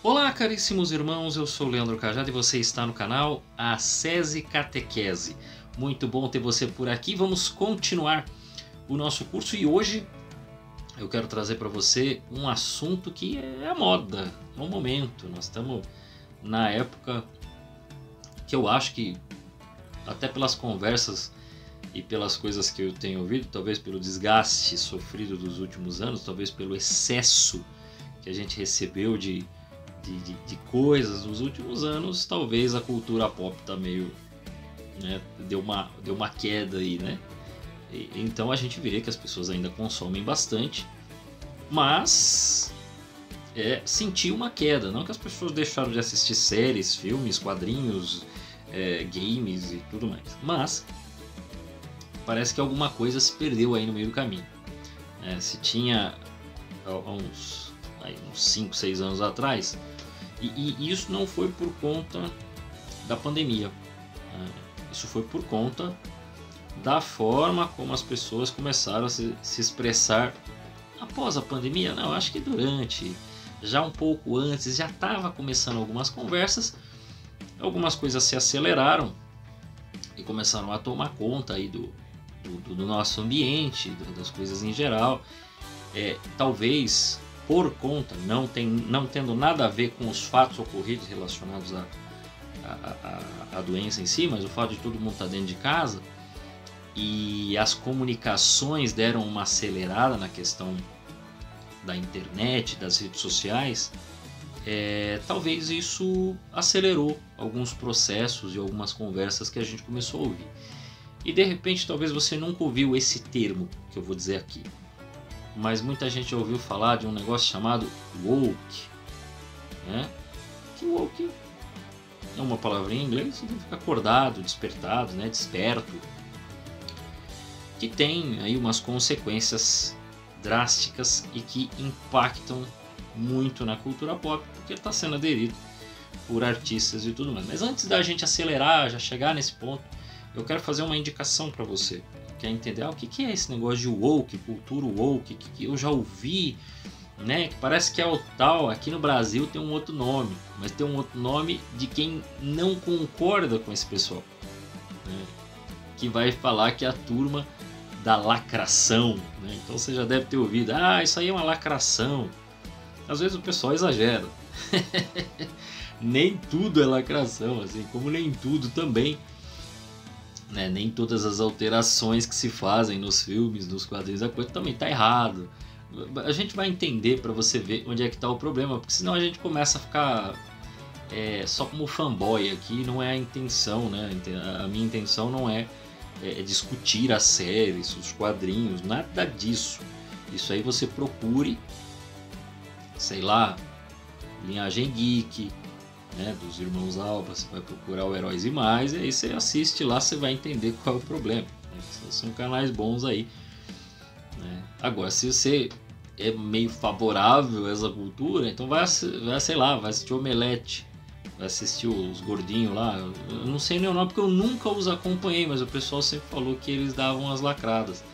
Olá, caríssimos irmãos, eu sou o Leandro Cajado e você está no canal Ascese Catequese. Muito bom ter você por aqui. Vamos continuar o nosso curso e hoje eu quero trazer para você um assunto que é a moda, é o momento. Nós estamos na época que eu acho que, até pelas conversas e pelas coisas que eu tenho ouvido, talvez pelo desgaste sofrido dos últimos anos, talvez pelo excesso que a gente recebeu de coisas nos últimos anos, talvez a cultura pop tá meio, né, deu uma queda aí, né? Então a gente vê que as pessoas ainda consomem bastante, mas sentiu uma queda. Não que as pessoas deixaram de assistir séries, filmes, quadrinhos, games e tudo mais, mas parece que alguma coisa se perdeu aí no meio do caminho. Se tinha uns 5, 6 anos atrás, e isso não foi por conta da pandemia, isso foi por conta da forma como as pessoas começaram a se expressar após a pandemia. Não, acho que durante, já um pouco antes, já estava começando algumas conversas, algumas coisas se aceleraram e começaram a tomar conta aí do nosso ambiente, das coisas em geral. Talvez por conta, não tendo nada a ver com os fatos ocorridos relacionados à doença em si, mas o fato de todo mundo estar dentro de casa e as comunicações deram uma acelerada na questão da internet, das redes sociais, talvez isso acelerou alguns processos e algumas conversas que a gente começou a ouvir. E de repente talvez você nunca ouviu esse termo que eu vou dizer aqui, mas muita gente ouviu falar de um negócio chamado woke, né? Que woke é uma palavrinha em inglês, significa acordado, despertado, né? Desperto, que tem aí umas consequências drásticas e que impactam muito na cultura pop, porque está sendo aderido por artistas e tudo mais. Mas antes da gente acelerar, já chegar nesse ponto, eu quero fazer uma indicação para você. Quer entender o que é esse negócio de woke, cultura woke, que eu já ouvi, né? Que parece que é o tal, aqui no Brasil tem um outro nome, mas tem um outro nome de quem não concorda com esse pessoal, né? Que vai falar que é a turma da lacração, né? Então você já deve ter ouvido, isso aí é uma lacração. Às vezes o pessoal exagera. Nem tudo é lacração, assim como nem tudo também, né? Nem todas as alterações que se fazem nos filmes, nos quadrinhos, a coisa também está errado. A gente vai entender para você ver onde é que está o problema, porque senão a gente começa a ficar só como fanboy aqui. Não é a intenção, né? A minha intenção não é discutir as séries, os quadrinhos, nada disso. Isso aí você procure, sei lá, Linhagem Geek, né, dos irmãos Alba, você vai procurar o Heróis e Mais, e aí você assiste lá, você vai entender qual é o problema, né? São canais bons aí, né? Agora, se você é meio favorável a essa cultura, então vai sei lá, vai assistir Omelete, vai assistir os gordinhos lá. Eu não sei nem o nome porque eu nunca os acompanhei, mas o pessoal sempre falou que eles davam as lacradas,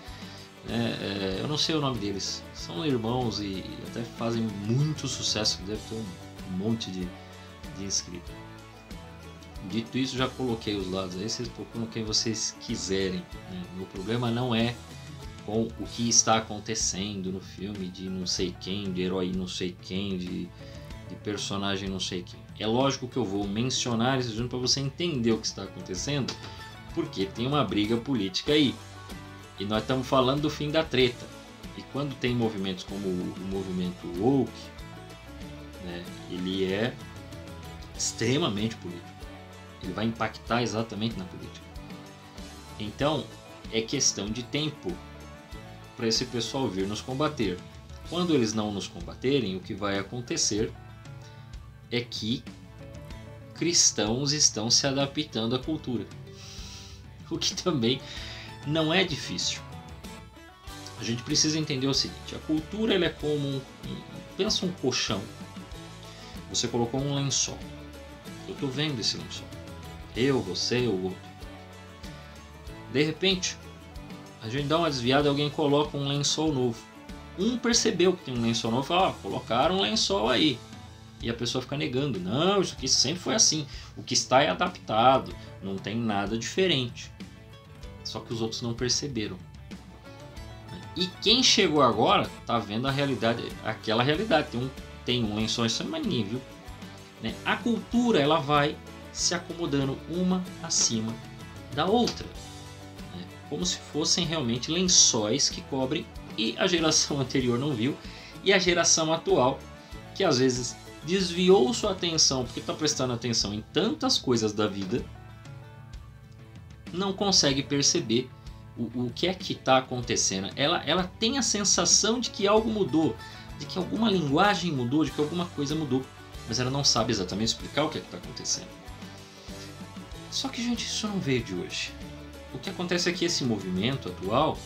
né? Eu não sei o nome deles, são irmãos e até fazem muito sucesso, deve ter um monte de inscrito. Dito isso, já coloquei os lados aí, vocês procuram quem vocês quiserem, né? O problema não é com o que está acontecendo no filme de não sei quem, de herói não sei quem, de personagem não sei quem. É lógico que eu vou mencionar isso junto para você entender o que está acontecendo, porque tem uma briga política aí e nós estamos falando do fim da treta. E quando tem movimentos como o movimento woke, né, ele é extremamente político, ele vai impactar exatamente na política. Então é questão de tempo para esse pessoal vir nos combater. Quando eles não nos combaterem, o que vai acontecer é que cristãos estão se adaptando à cultura, o que também não é difícil. A gente precisa entender o seguinte: a cultura ela é como pensa um colchão. Você colocou um lençol. Eu estou vendo esse lençol. Eu, você, o outro. De repente, a gente dá uma desviada e alguém coloca um lençol novo. Um percebeu que tem um lençol novo e fala, colocaram um lençol aí. E a pessoa fica negando. Não, isso aqui sempre foi assim. O que está é adaptado. Não tem nada diferente. Só que os outros não perceberam. E quem chegou agora tá vendo a realidade, aquela realidade. Tem um lençol, mas ninguém viu. Né? A cultura ela vai se acomodando uma acima da outra. Né? Como se fossem realmente lençóis que cobrem. E a geração anterior não viu. E a geração atual, que às vezes desviou sua atenção, porque está prestando atenção em tantas coisas da vida, não consegue perceber o que é que está acontecendo. Ela tem a sensação de que algo mudou, de que alguma linguagem mudou, de que alguma coisa mudou, mas ela não sabe exatamente explicar o que é que está acontecendo. Só que, gente, isso não veio de hoje. O que acontece é que esse movimento atual,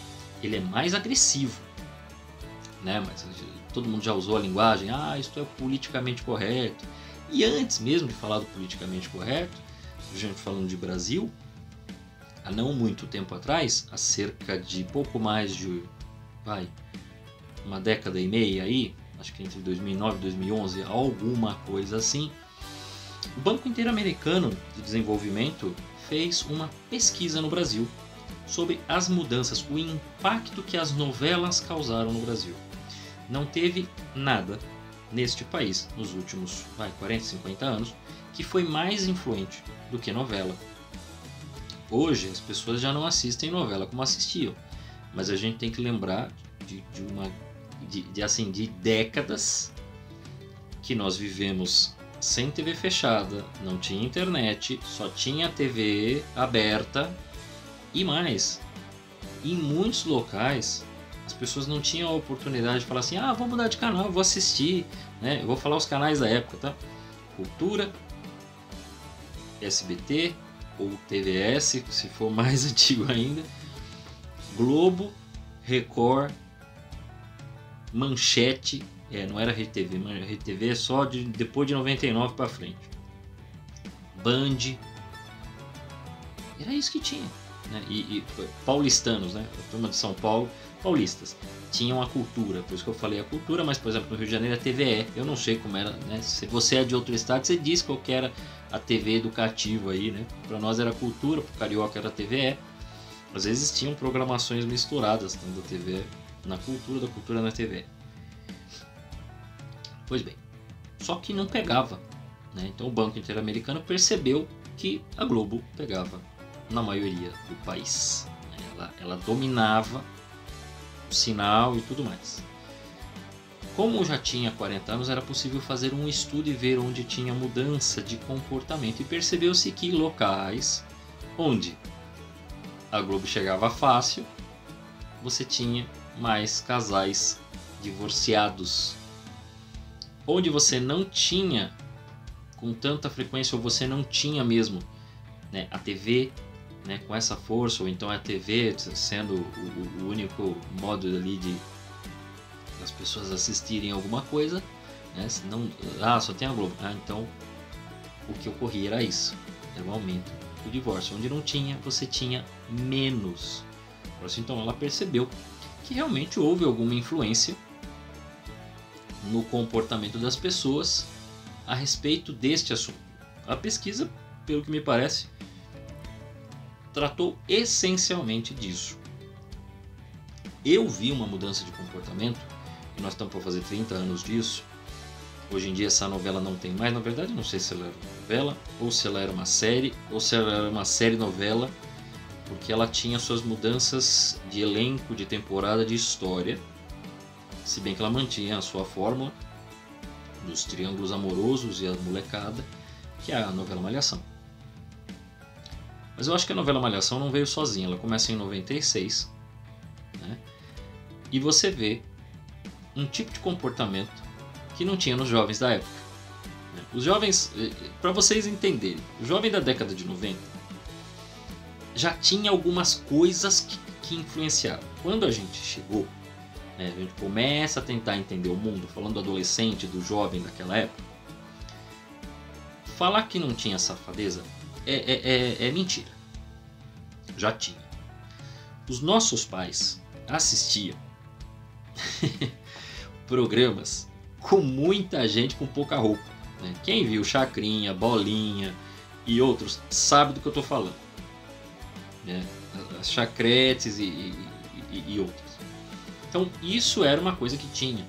ele é mais agressivo, né? Mas todo mundo já usou a linguagem, isso é politicamente correto. E antes mesmo de falar do politicamente correto, a gente falando de Brasil, há não muito tempo atrás, há cerca de pouco mais de uma década e meia aí, acho que entre 2009 e 2011, alguma coisa assim, o Banco Interamericano de Desenvolvimento fez uma pesquisa no Brasil sobre as mudanças, o impacto que as novelas causaram no Brasil. Não teve nada neste país nos últimos 40, 50 anos que foi mais influente do que novela. Hoje as pessoas já não assistem novela como assistiam, mas a gente tem que lembrar de décadas que nós vivemos sem TV fechada, não tinha internet, só tinha TV aberta e mais. Em muitos locais as pessoas não tinham a oportunidade de falar assim, vou mudar de canal, vou assistir, né? Eu vou falar os canais da época, tá? Cultura, SBT ou TVS, se for mais antigo ainda, Globo, Record, Manchete, não era RedeTV, mas RedeTV é só depois de 99 para frente. Band, era isso que tinha, né? E paulistanos, né? A turma de São Paulo, paulistas, tinham a cultura, por isso que eu falei a cultura, mas por exemplo no Rio de Janeiro a TVE, eu não sei como era, né? Se você é de outro estado, você diz qual que era a TV educativa aí, né? Para nós era cultura, para o carioca era TVE. Às vezes tinham programações misturadas tanto da TVE na cultura, da cultura na TVE. Pois bem, só que não pegava, né? Então o Banco Interamericano percebeu que a Globo pegava na maioria do país. Ela dominava o sinal e tudo mais. Como já tinha 40 anos, era possível fazer um estudo e ver onde tinha mudança de comportamento. E percebeu-se que locais onde a Globo chegava fácil, você tinha mais casais divorciados. Onde você não tinha com tanta frequência, ou você não tinha mesmo, né, a TV, né, com essa força, ou então a TV sendo o único modo ali de as pessoas assistirem alguma coisa, né? Senão, só tem a Globo. Então o que ocorria era isso, era um aumento do divórcio. Onde não tinha, você tinha menos. Então ela percebeu que realmente houve alguma influência no comportamento das pessoas a respeito deste assunto. A pesquisa, pelo que me parece, tratou essencialmente disso. Eu vi uma mudança de comportamento, e nós estamos para fazer 30 anos disso. Hoje em dia essa novela não tem mais, na verdade eu não sei se ela era uma novela, ou se ela era uma série, ou se ela era uma série novela, porque ela tinha suas mudanças de elenco, de temporada, de história, se bem que ela mantinha a sua fórmula dos triângulos amorosos e a molecada, que é a novela Malhação. Mas eu acho que a novela Malhação não veio sozinha, ela começa em 96, né? E você vê um tipo de comportamento que não tinha nos jovens da época. Os jovens, para vocês entenderem, o jovem da década de 90 já tinha algumas coisas que influenciaram. Quando a gente chegou, né, a gente começa a tentar entender o mundo, falando do adolescente, do jovem daquela época, falar que não tinha safadeza é mentira. Já tinha. Os nossos pais assistiam programas com muita gente com pouca roupa. né? Quem viu Chacrinha, Bolinha e outros sabe do que eu estou falando, né? As chacretes e outras. Então isso era uma coisa que tinha,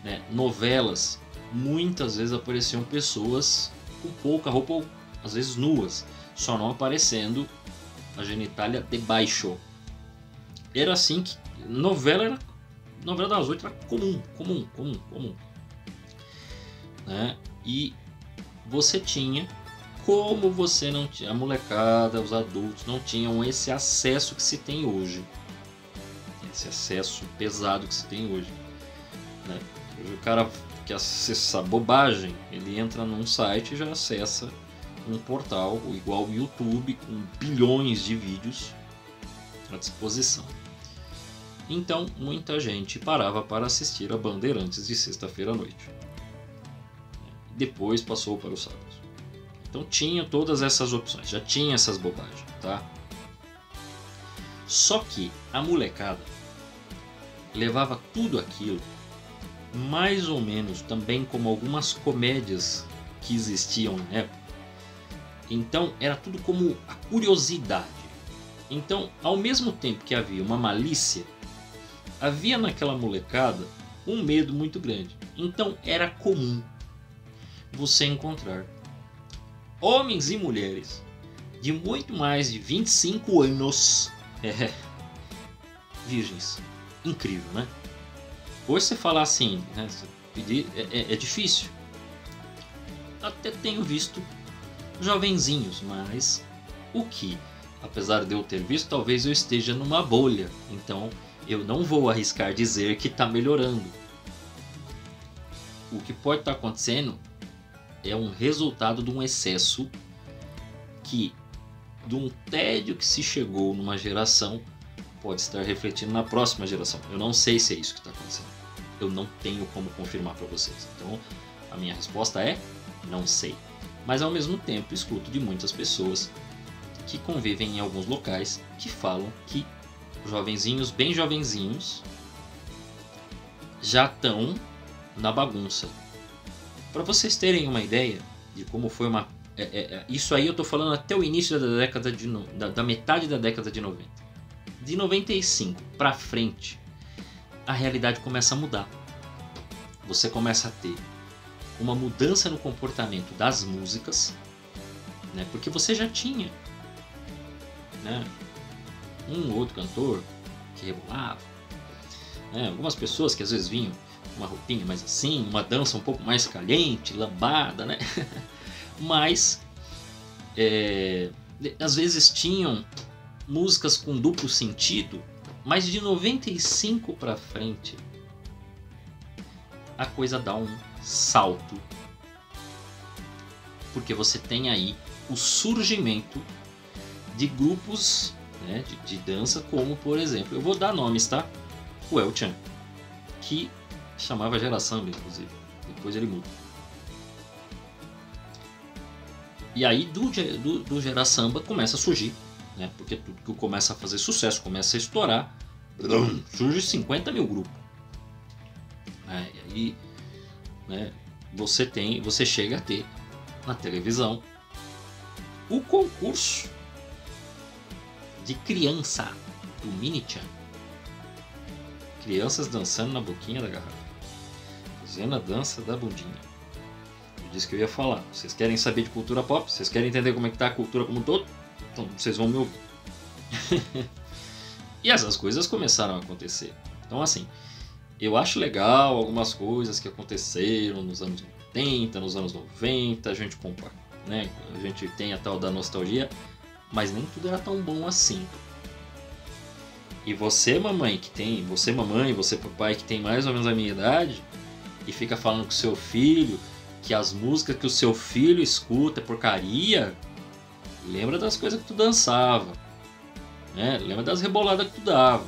né? Novelas, muitas vezes apareciam pessoas com pouca roupa, ou às vezes nuas, só não aparecendo a genitália de baixo. Era assim que novela das 8 era comum, né? E você tinha, como você não tinha, a molecada, os adultos não tinham esse acesso que se tem hoje, esse acesso pesado que se tem hoje, né? O cara que acessa bobagem, ele entra num site e já acessa um portal igual o YouTube, com bilhões de vídeos à disposição. Então muita gente parava para assistir a Bandeirantes de sexta-feira à noite. Depois passou para os sábados. Então tinha todas essas opções, já tinha essas bobagens, tá? Só que a molecada levava tudo aquilo mais ou menos também como algumas comédias que existiam na época. Então era tudo como a curiosidade. Então, ao mesmo tempo que havia uma malícia, havia naquela molecada um medo muito grande. Então era comum você encontrar homens e mulheres de muito mais de 25 anos virgens. Incrível, né? Hoje você falar assim, né, é difícil. Até tenho visto jovenzinhos, mas o que, apesar de eu ter visto, talvez eu esteja numa bolha. Então eu não vou arriscar dizer que está melhorando. O que pode estar acontecendo é um resultado de um excesso que, de um tédio que se chegou numa geração, pode estar refletindo na próxima geração. Eu não sei se é isso que está acontecendo. Eu não tenho como confirmar para vocês. Então a minha resposta é não sei. Mas ao mesmo tempo escuto de muitas pessoas que convivem em alguns locais que falam que jovenzinhos, bem jovenzinhos, já estão na bagunça. Para vocês terem uma ideia de como foi uma... isso aí eu estou falando até o início da década da metade da década de 90. De 95 para frente, a realidade começa a mudar. Você começa a ter uma mudança no comportamento das músicas, né? Porque você já tinha, né, um ou outro cantor que rebolava, né? Algumas pessoas que às vezes vinham uma roupinha mais assim, uma dança um pouco mais caliente, lambada, né? Mas às vezes tinham músicas com duplo sentido, mas de 95 para frente a coisa dá um salto, porque você tem aí o surgimento de grupos, né, de dança, como por exemplo, eu vou dar nomes, tá? O El Chan, que chamava Gera Samba, inclusive, depois ele muda. E aí do Gera Samba começa a surgir, né, porque tudo que começa a fazer sucesso, começa a estourar, surge 50 mil grupos. E aí, né, você chega a ter na televisão o concurso de criança do Mini-chan. Crianças dançando na boquinha da garrafa, fazendo a dança da bundinha. Eu disse que eu ia falar. Vocês querem saber de cultura pop? Vocês querem entender como é que tá a cultura como um todo? Então vocês vão me ouvir. E essas coisas começaram a acontecer. Então assim, eu acho legal algumas coisas que aconteceram nos anos 80, nos anos 90, a gente compara, né? A gente tem a tal da nostalgia, mas nem tudo era tão bom assim. E você, mamãe, você papai que tem mais ou menos a minha idade e fica falando com o seu filho que as músicas que o seu filho escuta é porcaria, lembra das coisas que tu dançava, né? Lembra das reboladas que tu dava.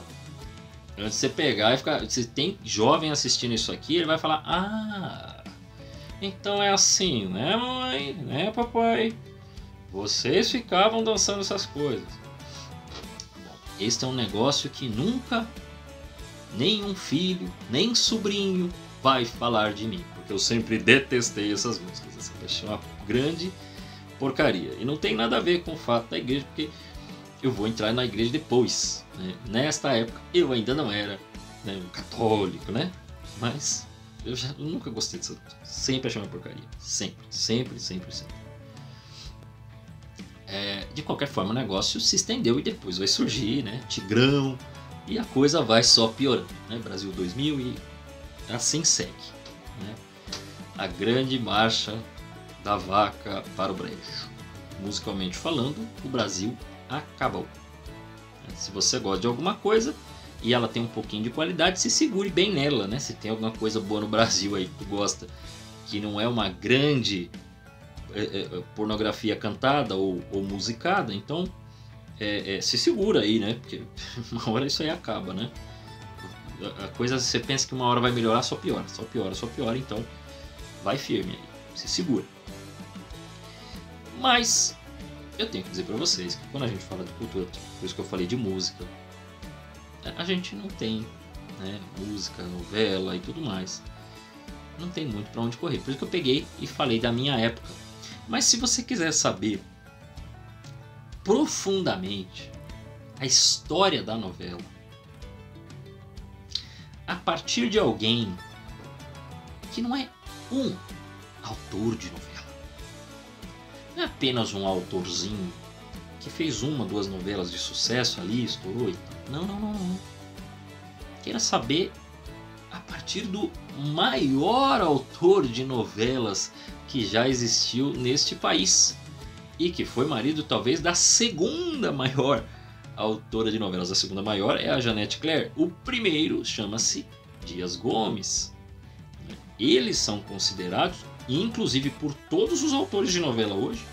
Antes de você pegar e ficar... Se tem jovem assistindo isso aqui, ele vai falar: ah, então é assim, né, mamãe? Né, papai? Vocês ficavam dançando essas coisas. Bom, este é um negócio que nunca nenhum filho, nem sobrinho vai falar de mim, porque Eu sempre detestei essas músicas. Eu sempre achei uma grande porcaria. E não tem nada a ver com o fato da igreja, porque eu vou entrar na igreja depois. Né? Nesta época eu ainda não era, né, um católico, né? Mas eu nunca gostei dessas músicas. Sempre achei uma porcaria. Sempre. De qualquer forma, o negócio se estendeu e depois vai surgir, né? Tigrão. E a coisa vai só piorando. Né? Brasil 2000 e assim segue. Né? A grande marcha da vaca para o brejo. Musicalmente falando, o Brasil acabou. Se você gosta de alguma coisa e ela tem um pouquinho de qualidade, se segure bem nela, né? Se tem alguma coisa boa no Brasil aí que tu gosta, que não é uma grande pornografia cantada ou musicada, então se segura aí, né? Porque uma hora isso aí acaba, né? A coisa, você pensa que uma hora vai melhorar, só piora, então vai firme aí, se segura. Mas eu tenho que dizer para vocês que quando a gente fala de cultura, por isso que eu falei de música, a gente não tem, né, música, novela e tudo mais. Não tem muito para onde correr. Por isso que eu peguei e falei da minha época. Mas se você quiser saber profundamente a história da novela, a partir de alguém que não é um autor de novela, não é apenas um autorzinho que fez uma, duas novelas de sucesso ali, estourou e tal. Não. Queira saber a partir do maior autor de novelas que já existiu neste país e que foi marido talvez da segunda maior autora de novelas. A segunda maior é a Janete Claire. O primeiro chama-se Dias Gomes. Eles são considerados, inclusive por todos os autores de novela hoje,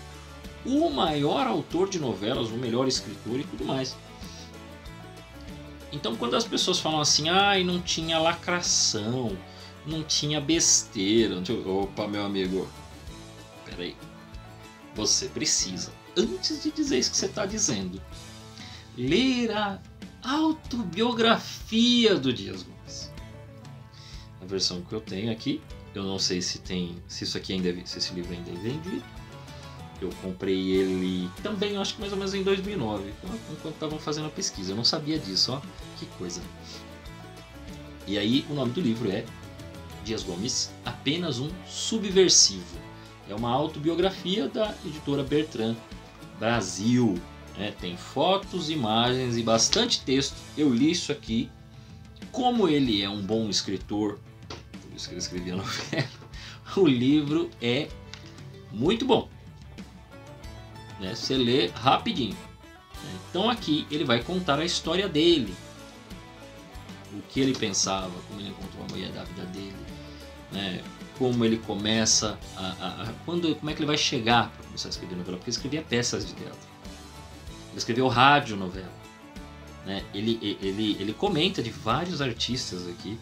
o maior autor de novelas, o melhor escritor e tudo mais. Então quando as pessoas falam assim, ai, não tinha lacração, não tinha besteira, opa, meu amigo, peraí, você precisa, antes de dizer isso que você está dizendo, ler a autobiografia do Dias Gomes. A versão que eu tenho aqui, eu não sei se isso aqui ainda, se esse livro ainda é vendido. Eu comprei ele também, acho que mais ou menos em 2009, enquanto estavam fazendo a pesquisa. Eu não sabia disso, ó, que coisa. E aí o nome do livro é Dias Gomes, Apenas um Subversivo. É uma autobiografia da editora Bertrand Brasil. Né? Tem fotos, imagens e bastante texto. Eu li isso aqui. Como ele é um bom escritor, por isso que ele escrevia novela, o livro é muito bom. Né? Você lê rapidinho. Então aqui ele vai contar a história dele, o que ele pensava, como ele encontrou a mulher da vida dele, né? Como ele começa como é que ele vai chegar para começar a escrever novela, porque ele escrevia peças de teatro, ele escreveu rádio novela, né? Ele comenta de vários artistas aqui,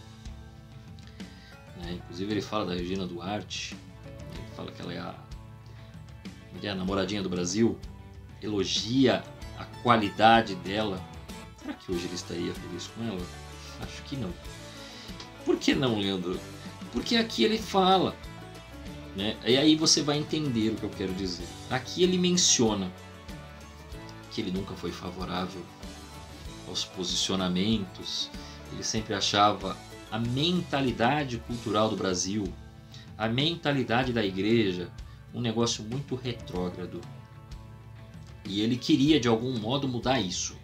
né? Inclusive ele fala da Regina Duarte, ele fala que ela é a namoradinha do Brasil, elogia a qualidade dela. Será que hoje ele estaria feliz com ela? Acho que não. Por que não, Leandro? Porque aqui ele fala, né? E aí você vai entender o que eu quero dizer. Aqui ele menciona que ele nunca foi favorável aos posicionamentos. Ele sempre achava a mentalidade cultural do Brasil, a mentalidade da igreja, um negócio muito retrógrado. E ele queria de algum modo mudar isso.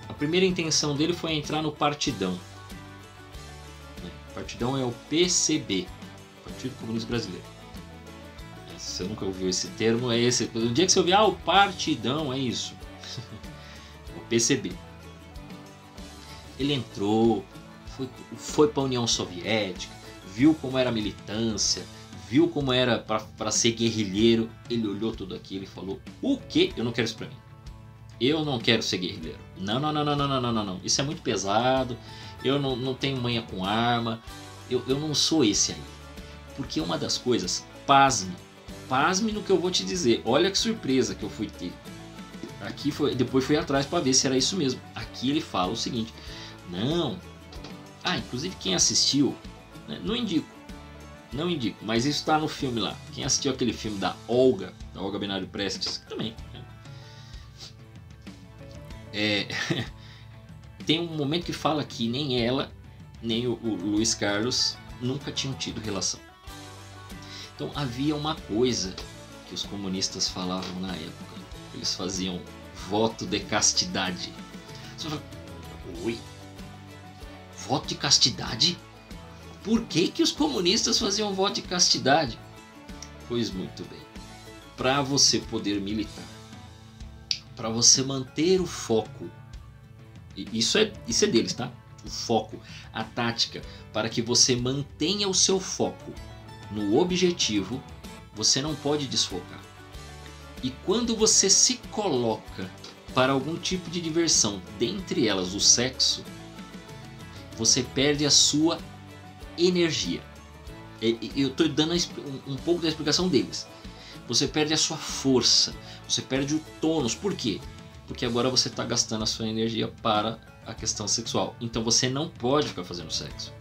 A primeira intenção dele foi entrar no Partidão. O Partidão é o PCB, Partido Comunista Brasileiro. Se você nunca ouviu esse termo, é esse. No dia que você ouvir, o Partidão, é isso. O PCB. Ele entrou, foi para a União Soviética, viu como era a militância, viu como era para ser guerrilheiro. Ele olhou tudo aquilo e falou: o quê? Eu não quero isso para mim. Eu não quero ser guerrilheiro. Não. Isso é muito pesado. Eu não tenho manha com arma. Eu não sou esse aí. Porque uma das coisas, pasme no que eu vou te dizer. Olha que surpresa que eu fui ter. Aqui depois fui atrás para ver se era isso mesmo. Aqui ele fala o seguinte: não. Inclusive quem assistiu, né, não indico. Não indico, mas isso está no filme lá. Quem assistiu aquele filme da Olga Benário Prestes, também. Tem um momento que fala que nem ela, nem o Luiz Carlos nunca tinham tido relação. Então havia uma coisa que os comunistas falavam na época. Eles faziam voto de castidade. Você fala, oi? Voto de castidade? Por que os comunistas faziam voto de castidade? Pois muito bem. Para você poder militar, para você manter o foco, isso é deles, tá? O foco, a tática, para que você mantenha o seu foco no objetivo, você não pode desfocar. E quando você se coloca para algum tipo de diversão, dentre elas o sexo, você perde a sua energia. Eu estou dando um pouco da explicação deles. Você perde a sua força, você perde o tônus. Por quê? Porque agora você está gastando a sua energia para a questão sexual. Então você não pode ficar fazendo sexo.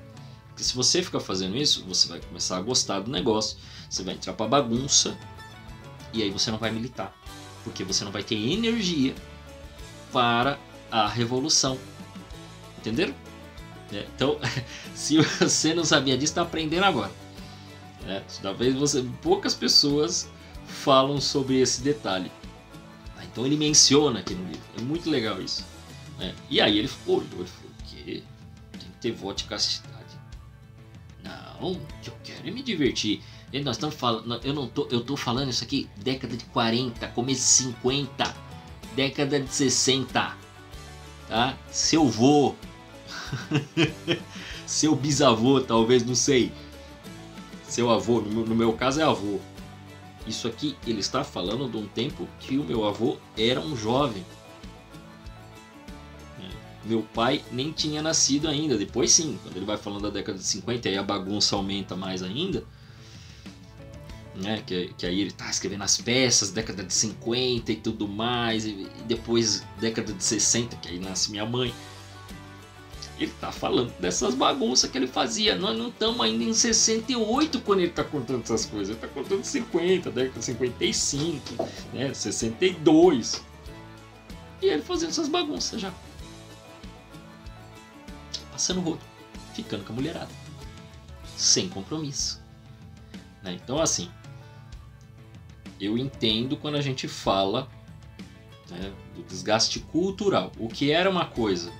Porque se você ficar fazendo isso, você vai começar a gostar do negócio, você vai entrar para bagunça e aí você não vai militar. Porque você não vai ter energia para a revolução. Entenderam? Então, se você não sabia disso, está aprendendo agora. Talvez poucas pessoas falam sobre esse detalhe. Então ele menciona aqui no livro. É muito legal isso. E aí ele olhou e falou: o quê? Tem que ter voto de castidade. Não, eu quero me divertir. E nós estamos falando, eu tô falando isso aqui década de 40, começo de 50, década de 60. Tá? Seu vô. Seu bisavô, talvez, não sei. Seu avô, no meu caso é avô. Isso aqui ele está falando de um tempo que o meu avô era um jovem. Meu pai nem tinha nascido ainda. Depois sim, quando ele vai falando da década de 50, aí a bagunça aumenta mais ainda. Que aí ele está escrevendo as peças, década de 50 e tudo mais. E depois década de 60, que aí nasce minha mãe. Ele tá falando dessas bagunças que ele fazia. Nós não estamos ainda em 68 quando ele tá contando essas coisas. Ele tá contando 50, década de 55, 62. E ele fazendo essas bagunças já. Passando rodo. Ficando com a mulherada. Sem compromisso. Então assim, eu entendo quando a gente fala do desgaste cultural. O que era uma coisa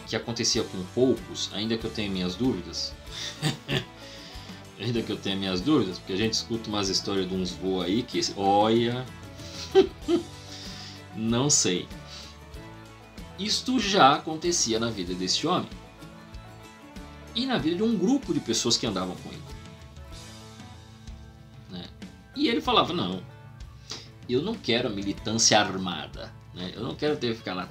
que acontecia com poucos, ainda que eu tenha minhas dúvidas. Porque a gente escuta umas histórias de uns voos aí que, olha, não sei. Isto já acontecia na vida desse homem e na vida de um grupo de pessoas que andavam com ele. E ele falava: não, eu não quero militância armada, eu não quero ter que ficar lá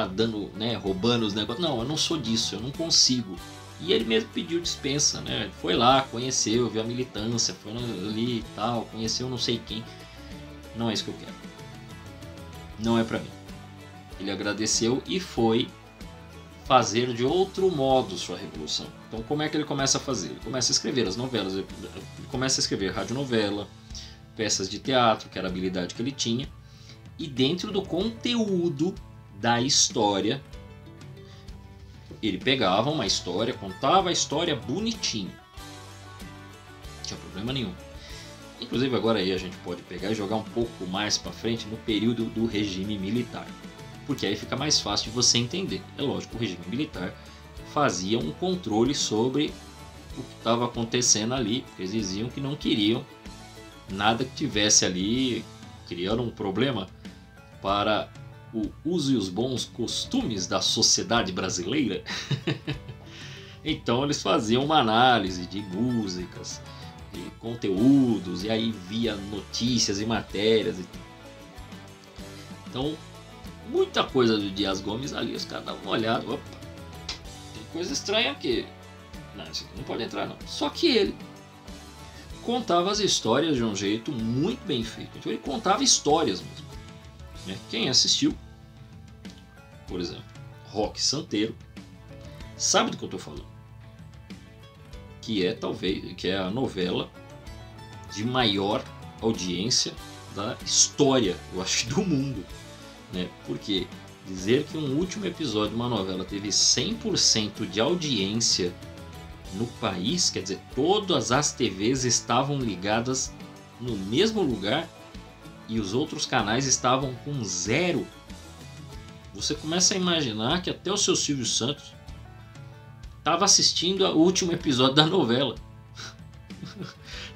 dando, roubando os negócios. Não, eu não sou disso, eu não consigo. E ele mesmo pediu dispensa, Foi lá, conheceu, viu a militância, foi ali e tal, conheceu não sei quem. Não é isso que eu quero. Não é pra mim. Ele agradeceu e foi fazer de outro modo sua revolução. Então como é que ele começa a fazer? Ele começa a escrever as novelas, ele começa a escrever radionovela, peças de teatro, que era a habilidade que ele tinha. E dentro do conteúdo da história, ele pegava uma história, contava a história bonitinho. Não tinha problema nenhum. Inclusive agora aí a gente pode pegar e jogar um pouco mais para frente no período do regime militar. Porque aí fica mais fácil de você entender. É lógico, o regime militar fazia um controle sobre o que estava acontecendo ali. Porque eles diziam que não queriam nada que tivesse ali, criando um problema para o uso e os bons costumes da sociedade brasileira. Então eles faziam uma análise de músicas, de conteúdos, e aí via notícias e matérias. Então, muita coisa do Dias Gomes ali, os caras davam uma olhada. Opa, tem coisa estranha aqui. Não, isso aqui não pode entrar não. Só que ele contava as histórias de um jeito muito bem feito. Então ele contava histórias mesmo. Quem assistiu, por exemplo, Roque Santeiro, sabe do que eu estou falando. que é a novela de maior audiência da história, eu acho, do mundo, né? Porque dizer que um último episódio de uma novela teve 100% de audiência no país, quer dizer, todas as TVs estavam ligadas no mesmo lugar e os outros canais estavam com 0. Você começa a imaginar que até o seu Silvio Santos estava assistindo o último episódio da novela.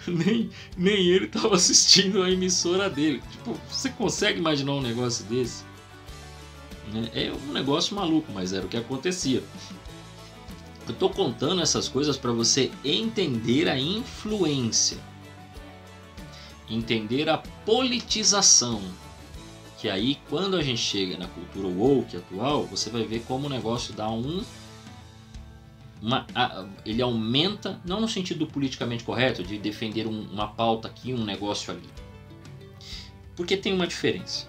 nem ele estava assistindo a emissora dele. Tipo, você consegue imaginar um negócio desse? É um negócio maluco, mas era o que acontecia. Eu estou contando essas coisas para você entender a influência, entender a politização. Que aí, quando a gente chega na cultura woke atual, você vai ver como o negócio dá ele aumenta, não no sentido politicamente correto, de defender uma pauta aqui, um negócio ali. Porque tem uma diferença.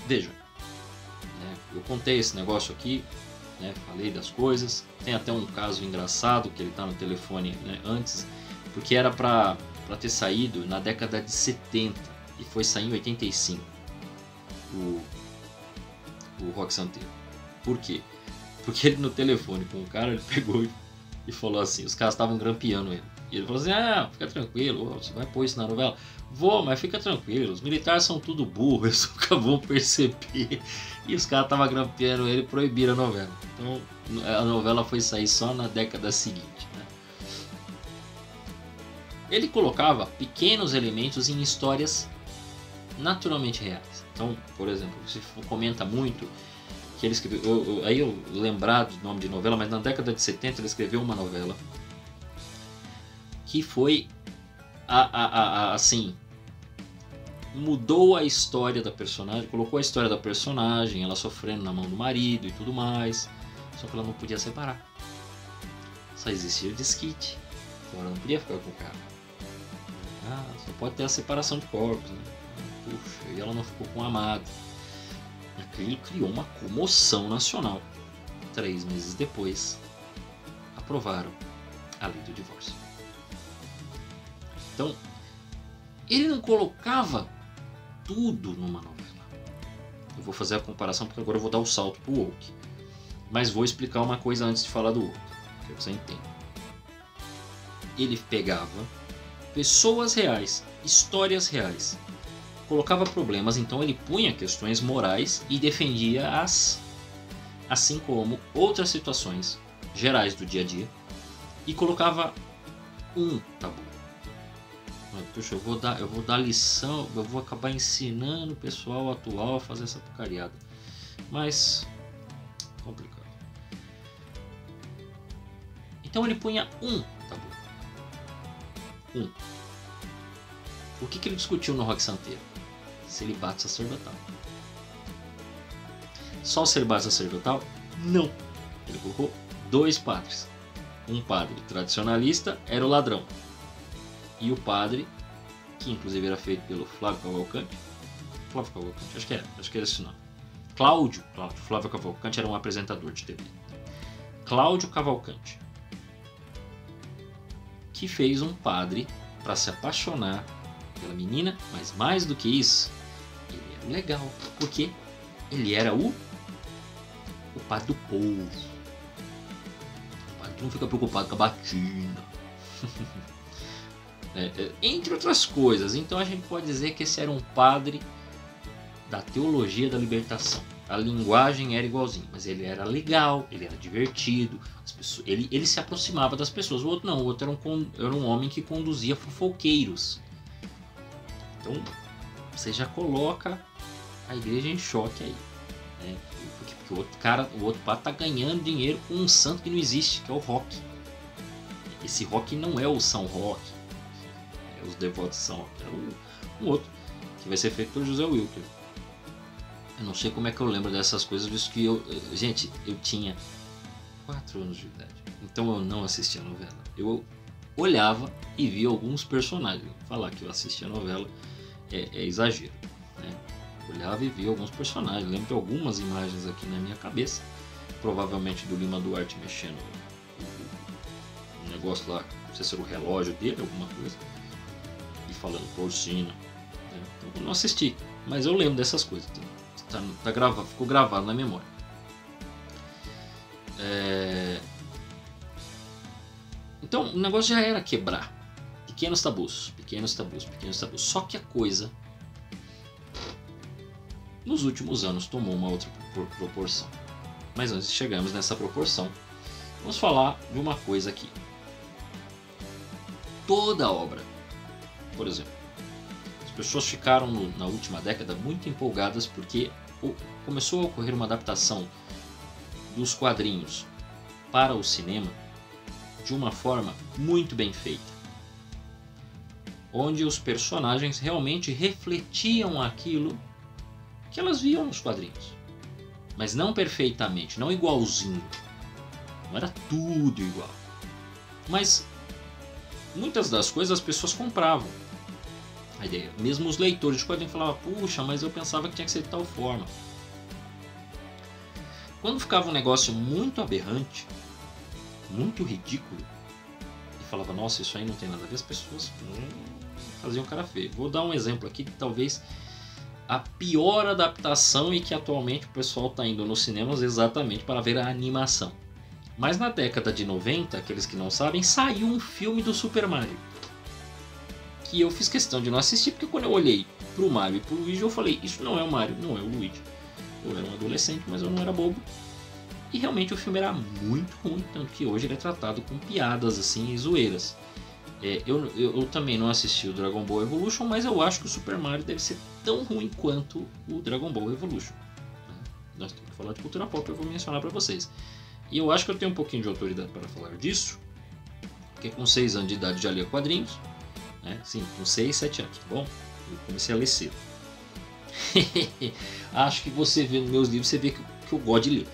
Veja, né, eu contei esse negócio aqui, né, falei das coisas. Tem até um caso engraçado que ele está no telefone, né, antes, porque era para ter saído na década de 70 e foi sair em 85 o Rock Santeiro. Por quê? Porque ele no telefone com o cara, ele pegou e falou assim, os caras estavam grampeando ele. E ele falou assim, fica tranquilo, você vai pôr isso na novela? Vou, mas fica tranquilo, os militares são tudo burros, eles nunca vão perceber. E os caras estavam grampeando ele e proibiram a novela. Então a novela foi sair só na década seguinte, né? Ele colocava pequenos elementos em histórias naturalmente reais. Então, por exemplo, se comenta muito que ele escreveu, aí eu lembrar do nome de novela, mas na década de 70 ele escreveu uma novela que foi assim, mudou a história da personagem, colocou a história da personagem, ela sofrendo na mão do marido e tudo mais, só que ela não podia separar, só existia o desquite, então ela não podia ficar com o cara, só pode ter a separação de corpos, né? Puxa, e ela não ficou com o amado. Aquilo criou uma comoção nacional. 3 meses depois, aprovaram a lei do divórcio. Então, ele não colocava tudo numa novela. Eu vou fazer a comparação porque agora eu vou dar o salto pro woke. Mas vou explicar uma coisa antes de falar do woke, que você entenda. Ele pegava pessoas reais, histórias reais, colocava problemas, então ele punha questões morais e defendia-as, assim como outras situações gerais do dia a dia, e colocava um tabu. Puxa, eu vou dar lição, eu vou acabar ensinando o pessoal atual a fazer essa porcariada. Mas complicado. Então ele punha um tabu. O que ele discutiu no Rock Santeiro? Celibato sacerdotal. Só o celibato sacerdotal? Não. Ele colocou 2 padres. Um padre tradicionalista era o ladrão. E o padre, que inclusive era feito pelo Flávio Cavalcante. Acho que era esse nome. Cláudio Flávio Cavalcante era um apresentador de TV. Cláudio Cavalcante, que fez um padre para se apaixonar pela menina, mas mais do que isso, ele era legal, porque ele era o padre do povo, o padre que não fica preocupado com a batina. Entre outras coisas. Então a gente pode dizer que esse era um padre da teologia da libertação. A linguagem era igualzinha, mas ele era legal, ele era divertido, ele se aproximava das pessoas. O outro não, o outro era um homem que conduzia fofoqueiros. Então você já coloca a igreja em choque aí, né? Porque o outro padre tá ganhando dinheiro com um santo que não existe, que é o Rock. Esse Rock não é o São Roque, é os devotos de São Roque, é um outro que vai ser feito por José Wilker. Eu não sei como é que eu lembro dessas coisas, visto que eu tinha 4 anos de idade, então eu não assistia a novela. Eu olhava e via alguns personagens. Falar que eu assistia a novela é exagero, né? Olhava e via alguns personagens. Lembro de algumas imagens aqui na minha cabeça, provavelmente do Lima Duarte mexendo negócio lá, não sei se era o relógio dele, alguma coisa, e falando porcina, né? Então eu não assisti, mas eu lembro dessas coisas, ficou gravado na memória. Então o negócio já era quebrar pequenos tabus. Só que a coisa nos últimos anos tomou uma outra proporção. Mas antes de chegarmos nessa proporção, vamos falar de uma coisa aqui. Toda obra, por exemplo, as pessoas ficaram na última década muito empolgadas porque começou a ocorrer uma adaptação dos quadrinhos para o cinema de uma forma muito bem feita, onde os personagens realmente refletiam aquilo que elas viam nos quadrinhos, mas não perfeitamente, não igualzinho, não era tudo igual, mas muitas das coisas as pessoas compravam a ideia. Mesmo os leitores de quadrinhos falavam: puxa, mas eu pensava que tinha que ser de tal forma. Quando ficava um negócio muito aberrante, muito ridículo, e falava: nossa, isso aí não tem nada a ver, as pessoas faziam cara feio. Vou dar um exemplo aqui de talvez a pior adaptação e que atualmente o pessoal está indo nos cinemas exatamente para ver a animação. Mas na década de 90, aqueles que não sabem, saiu um filme do Super Mario, que eu fiz questão de não assistir, porque quando eu olhei pro Mario e pro Luigi, eu falei: isso não é o Mario, não é o Luigi. Eu era um adolescente, mas eu não era bobo. E realmente o filme era muito ruim, tanto que hoje ele é tratado com piadas assim e zoeiras. Eu também não assisti o Dragon Ball Evolution, mas eu acho que o Super Mario deve ser tão ruim quanto o Dragon Ball Evolution. Nós temos que falar de cultura pop, eu vou mencionar para vocês. E eu acho que eu tenho um pouquinho de autoridade para falar disso, porque com 6 anos de idade já lia quadrinhos, né? Sim, com 6, 7 anos, tá bom? Eu comecei a ler cedo. Acho que você vê nos meus livros, você vê que eu gosto de ler.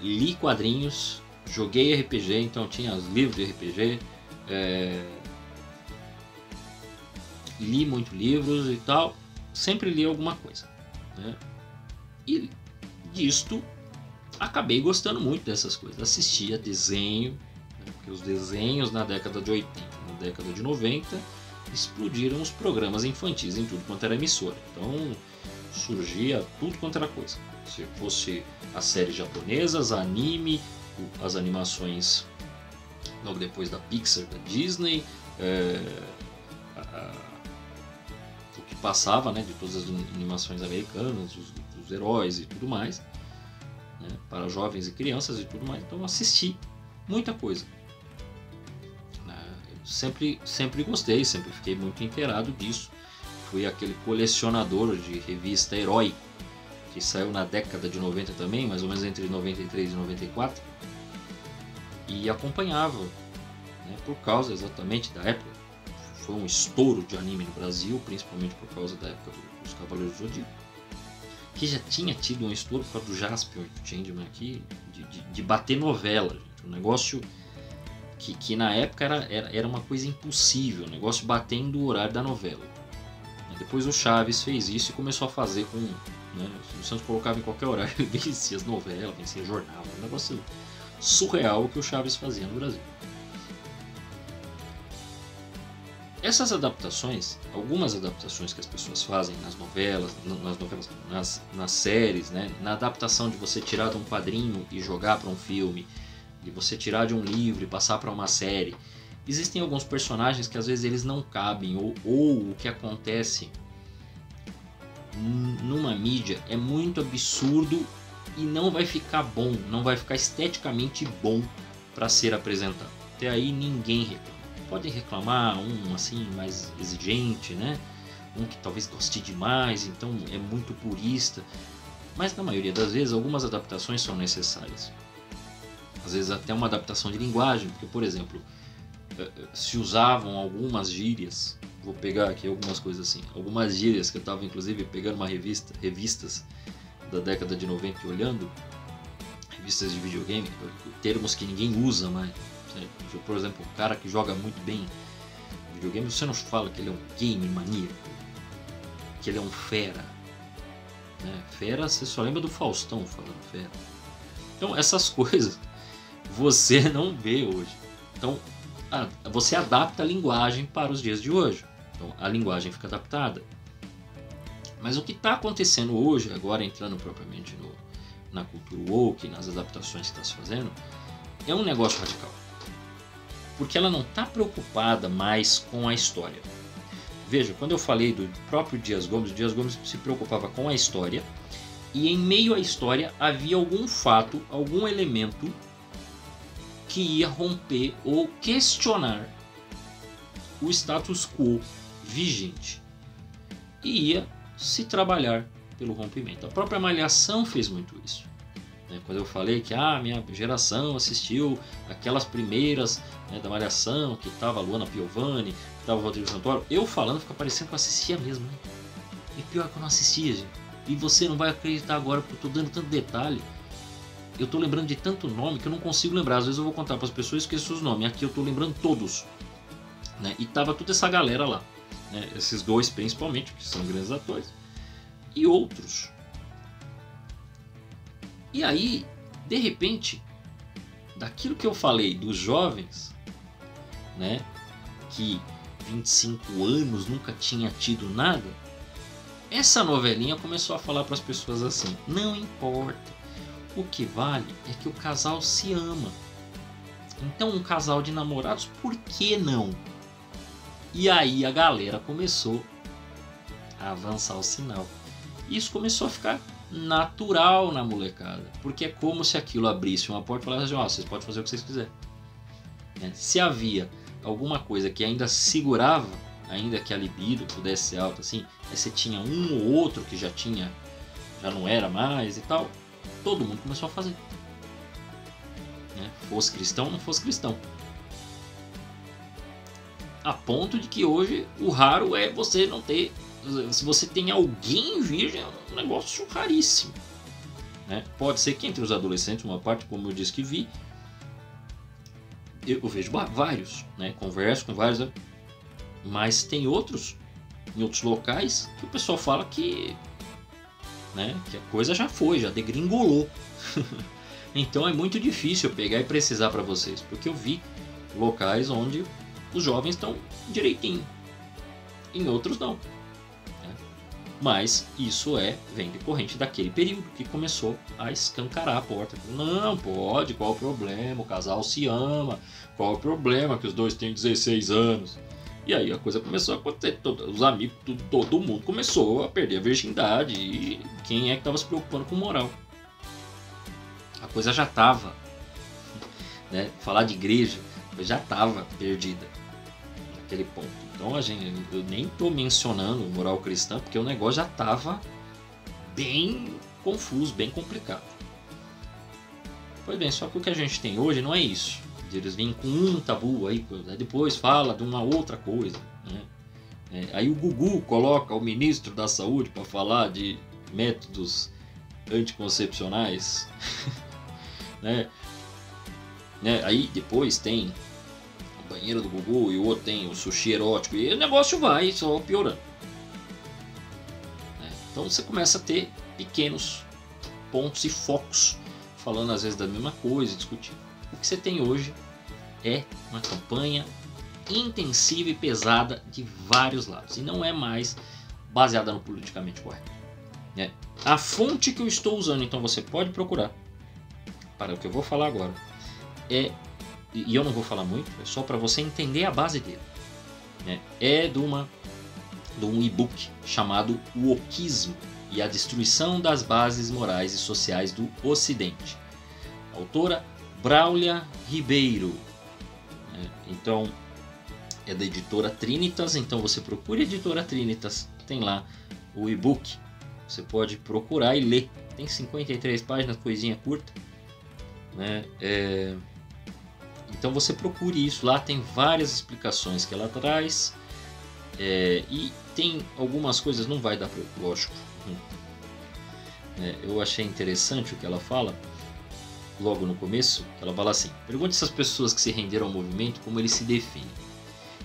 Li quadrinhos, joguei RPG, então tinha os livros de RPG, li muitos livros e tal, sempre li alguma coisa, né? E disto acabei gostando muito dessas coisas. Assistia desenho, né? Porque os desenhos na década de 80, na década de 90 explodiram os programas infantis em tudo quanto era emissora. Então surgia tudo quanto era coisa. Se fosse as séries japonesas, anime, as animações logo depois da Pixar, da Disney, o que passava, né, de todas as animações americanas, os heróis e tudo mais, né, para jovens e crianças e tudo mais. Então eu assisti muita coisa. Sempre gostei, sempre fiquei muito inteirado disso. Fui aquele colecionador de revista Herói, que saiu na década de 90 também, mais ou menos entre 93 e 94, e acompanhava, né, por causa exatamente da época. Foi um estouro de anime no Brasil, principalmente por causa da época dos Cavaleiros do Zodíaco, que já tinha tido um estouro por causa do Jaspion e do Changeman aqui, de bater novela, gente. Um negócio que na época era uma coisa impossível, o negócio batendo o horário da novela. Depois o Chaves fez isso e começou a fazer com, né, o Santos colocava em qualquer horário, ele vencia as novelas, vencia jornal, um negócio surreal que o Chaves fazia no Brasil. Essas adaptações, algumas adaptações que as pessoas fazem nas séries, né, na adaptação de você tirar de um quadrinho e jogar para um filme, de você tirar de um livro e passar para uma série, existem alguns personagens que às vezes eles não cabem, ou o que acontece numa mídia é muito absurdo e não vai ficar bom, não vai ficar esteticamente bom para ser apresentado. Até aí ninguém reclama. Podem reclamar um assim mais exigente, né? Um que talvez goste demais, então é muito purista. Mas na maioria das vezes algumas adaptações são necessárias. Às vezes até uma adaptação de linguagem, porque por exemplo, se usavam algumas gírias, vou pegar aqui algumas coisas assim, algumas gírias que eu estava inclusive pegando uma revistas da década de 90 e olhando, revistas de videogame, termos que ninguém usa mais. Por exemplo, um cara que joga muito bem videogame, você não fala que ele é um game maníaco, que ele é um fera, né? Fera, você só lembra do Faustão falando fera. Então essas coisas você não vê hoje. Então, você adapta a linguagem para os dias de hoje. Então, a linguagem fica adaptada. Mas o que está acontecendo hoje, agora entrando propriamente na cultura woke, nas adaptações que está se fazendo, é um negócio radical. Porque ela não está preocupada mais com a história. Veja, quando eu falei do próprio Dias Gomes, o Dias Gomes se preocupava com a história, e em meio à história havia algum fato, algum elemento que ia romper ou questionar o status quo vigente. E ia se trabalhar pelo rompimento. A própria Malhação fez muito isso. Quando eu falei que minha geração assistiu aquelas primeiras, da Malhação, que estava a Luana Piovani, que estava o Rodrigo Santoro, eu falando fica parecendo que eu assistia mesmo. Né? E pior que eu não assistia, gente. E você não vai acreditar agora, porque eu estou dando tanto detalhe. Eu estou lembrando de tanto nome que eu não consigo lembrar. Às vezes eu vou contar para as pessoas e esqueço os nomes. Aqui eu estou lembrando todos. Né? E tava toda essa galera lá. Né? Esses dois principalmente, que são grandes atores. E outros. E aí, de repente, daquilo que eu falei dos jovens, né, que 25 anos nunca tinha tido nada, essa novelinha começou a falar para as pessoas assim: não importa, o que vale é que o casal se ama. Então, um casal de namorados, por que não? E aí a galera começou a avançar o sinal. Isso começou a ficar natural na molecada, porque é como se aquilo abrisse uma porta e falasse assim: vocês podem fazer o que vocês quiserem. Se havia alguma coisa que ainda segurava, ainda que a libido pudesse ser alta assim, você tinha um ou outro que já não era mais e tal, todo mundo começou a fazer. Fosse cristão ou não fosse cristão. A ponto de que hoje o raro é você não ter. Se você tem alguém virgem, é um negócio raríssimo. Pode ser que entre os adolescentes, uma parte, como eu disse que vi, eu vejo vários, converso com vários, mas tem outros, em outros locais, que o pessoal fala que a coisa já foi, já degringolou. Então é muito difícil eu pegar e precisar para vocês, porque eu vi locais onde os jovens estão direitinho, em outros não. Mas isso vem decorrente daquele período que começou a escancarar a porta. Não pode, qual o problema? O casal se ama, qual o problema que os dois têm 16 anos? E aí a coisa começou a acontecer, os amigos, todo mundo começou a perder a virgindade. E quem é que estava se preocupando com moral? A coisa já estava, falar de igreja, já estava perdida naquele ponto. Então eu nem estou mencionando moral cristã, porque o negócio já estava bem confuso, bem complicado. Pois bem, só que o que a gente tem hoje não é isso. Eles vêm com um tabu, aí depois fala de uma outra coisa. Aí o Gugu coloca o ministro da Saúde para falar de métodos anticoncepcionais. Aí depois tem banheiro do Gugu e o outro tem o sushi erótico e o negócio vai só piorando. Então você começa a ter pequenos pontos e focos falando às vezes da mesma coisa, discutindo. O que você tem hoje é uma campanha intensiva e pesada de vários lados e não é mais baseada no politicamente correto. A fonte que eu estou usando, então você pode procurar para o que eu vou falar agora, e eu não vou falar muito, é só para você entender a base dele. É de um e-book chamado O Wokismo e a Destruição das Bases Morais e Sociais do Ocidente. A autora Braulia Ribeiro. Então, é da editora Trinitas, então você procura a editora Trinitas, tem lá o e-book, você pode procurar e ler. Tem 53 páginas, coisinha curta. Então você procure isso lá, tem várias explicações que ela traz, e tem algumas coisas, não vai dar para, lógico. Eu achei interessante o que ela fala logo no começo. Ela fala assim: pergunte essas pessoas que se renderam ao movimento como eles se definem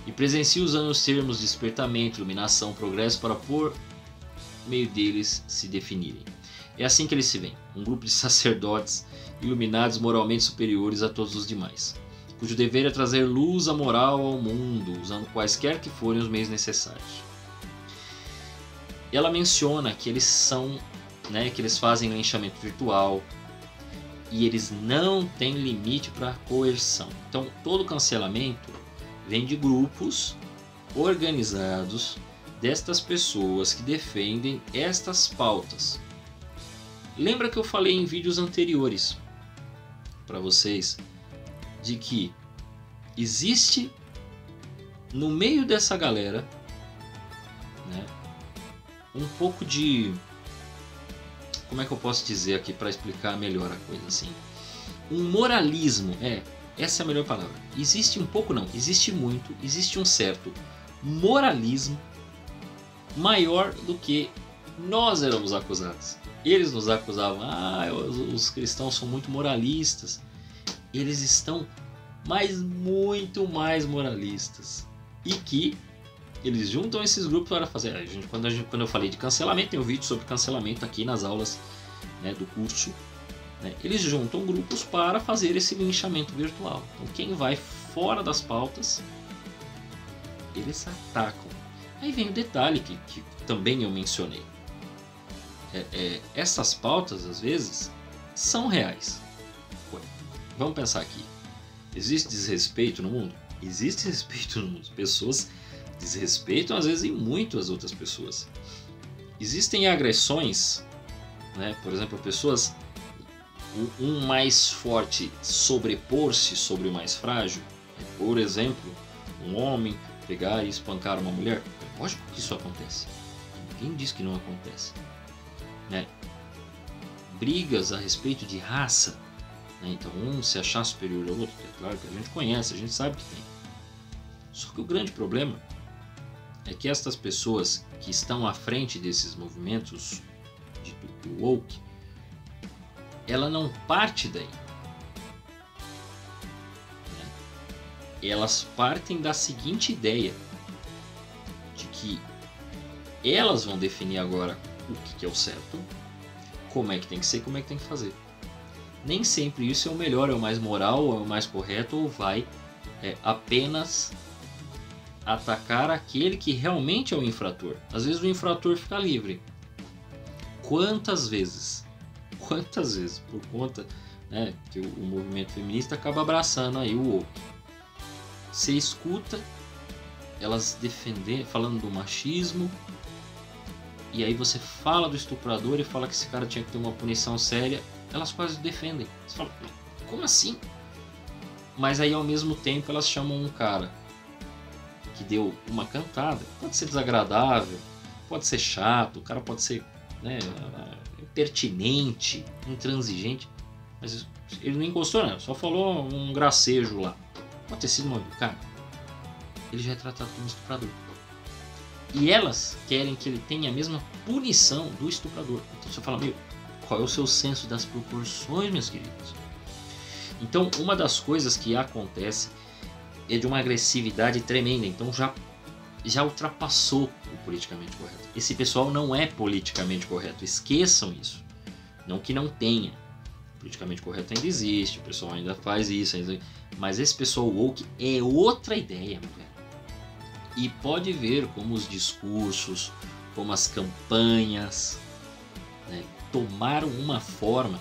e presencie usando os termos despertamento, iluminação, progresso para por meio deles se definirem. É assim que eles se veem, um grupo de sacerdotes iluminados moralmente superiores a todos os demais, cujo dever é trazer luz à moral ao mundo, usando quaisquer que forem os meios necessários. Ela menciona que eles são, que eles fazem linchamento virtual e eles não têm limite para coerção. Então, todo cancelamento vem de grupos organizados destas pessoas que defendem estas pautas. Lembra que eu falei em vídeos anteriores para vocês de que existe no meio dessa galera, um pouco de, como é que eu posso dizer aqui para explicar melhor a coisa assim, um moralismo, essa é a melhor palavra. Existe um pouco, não, existe muito, existe um certo moralismo maior do que nós éramos acusados. Eles nos acusavam, os cristãos são muito moralistas. Eles estão muito mais moralistas. E que eles juntam esses grupos para fazer. Quando eu falei de cancelamento, tem um vídeo sobre cancelamento aqui nas aulas do curso. Eles juntam grupos para fazer esse linchamento virtual. Então quem vai fora das pautas, eles atacam. Aí vem o detalhe que também eu mencionei. Essas pautas, às vezes, são reais. Vamos pensar aqui. Existe desrespeito no mundo? Existe respeito no mundo. Pessoas desrespeitam, às vezes, e muito as outras pessoas. Existem agressões, por exemplo, pessoas, um mais forte sobrepor-se sobre o mais frágil. Por exemplo, um homem pegar e espancar uma mulher. Lógico que isso acontece. Ninguém diz que não acontece. Brigas a respeito de raça, então um se achar superior ao outro, é claro que a gente conhece, a gente sabe que tem. Só que o grande problema é que estas pessoas que estão à frente desses movimentos de woke, ela não parte daí. Elas partem da seguinte ideia, de que elas vão definir agora o que é o certo, como é que tem que ser, como é que tem que fazer. Nem sempre isso é o melhor, é o mais moral, é o mais correto, ou vai apenas atacar aquele que realmente é o infrator. Às vezes o infrator fica livre. Quantas vezes, por conta que o movimento feminista acaba abraçando aí o woke. Você escuta elas falando do machismo, e aí você fala do estuprador e fala que esse cara tinha que ter uma punição séria, elas quase defendem. Você fala, como assim? Mas aí ao mesmo tempo elas chamam um cara que deu uma cantada, pode ser desagradável, pode ser chato, o cara pode ser impertinente, intransigente, mas ele não encostou nada, só falou um gracejo lá. Pode ter sido cara, ele já é tratado como estuprador. E elas querem que ele tenha a mesma punição do estuprador. Então você fala, qual é o seu senso das proporções, meus queridos? Então uma das coisas que acontece é de uma agressividade tremenda. Então já ultrapassou o politicamente correto. Esse pessoal não é politicamente correto, esqueçam isso. Não que não tenha. O politicamente correto ainda existe, o pessoal ainda faz isso, mas esse pessoal woke é outra ideia, meu velho. E pode ver como os discursos, como as campanhas tomaram uma forma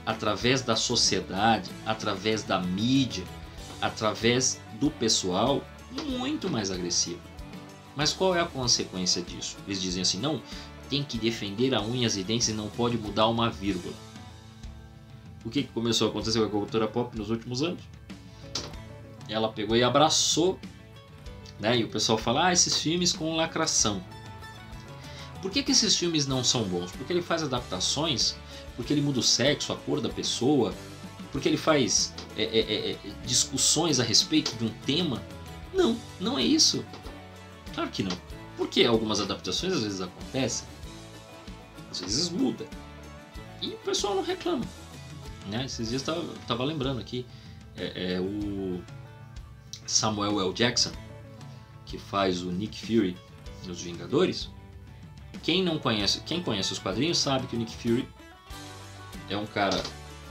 através da sociedade, através da mídia, através do pessoal muito mais agressiva. Mas qual é a consequência disso? Eles dizem assim, não, tem que defender a unhas e dentes e não pode mudar uma vírgula. O que começou a acontecer com a cultura pop nos últimos anos? Ela pegou e abraçou, e o pessoal fala, esses filmes com lacração. Por que esses filmes não são bons? Porque ele faz adaptações, porque ele muda o sexo, a cor da pessoa, porque ele faz discussões a respeito de um tema. Não, não é isso. Claro que não. Porque algumas adaptações às vezes acontecem, às vezes muda, e o pessoal não reclama. Esses dias eu estava lembrando aqui, o Samuel L. Jackson, que faz o Nick Fury nos Vingadores. Quem conhece os quadrinhos sabe que o Nick Fury é um cara